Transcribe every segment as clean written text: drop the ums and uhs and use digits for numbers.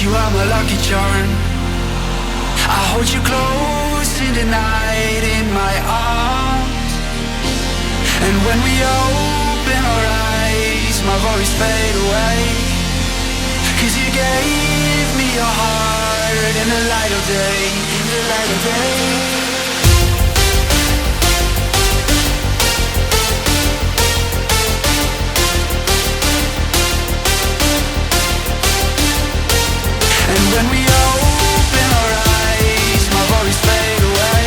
you are my lucky charm. I hold you close in the night in my arms. And when we open our eyes, my worries fade away. 'Cause you gave me your heart in the light of day, in the light of day. And when we open our eyes, my worries fade away.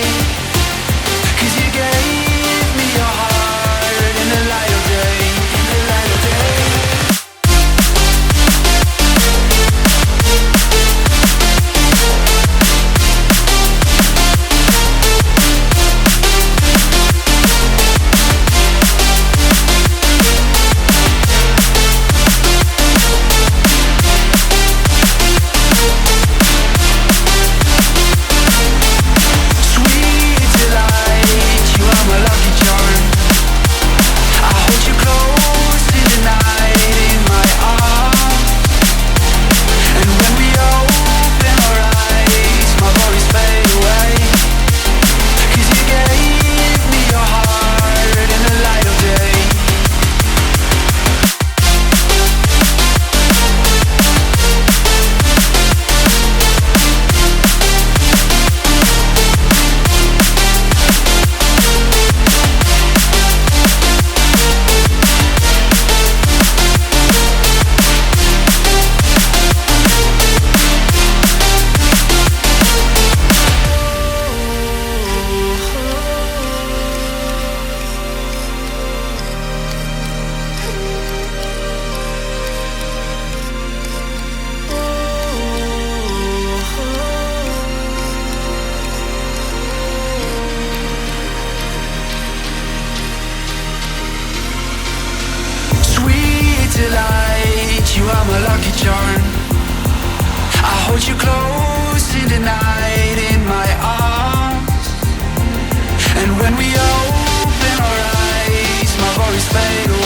'Cause you gave me your heart in the light of day, in the light of day. You are my lucky charm. I hold you close in the night in my arms. And when we open our eyes, my worries fade away.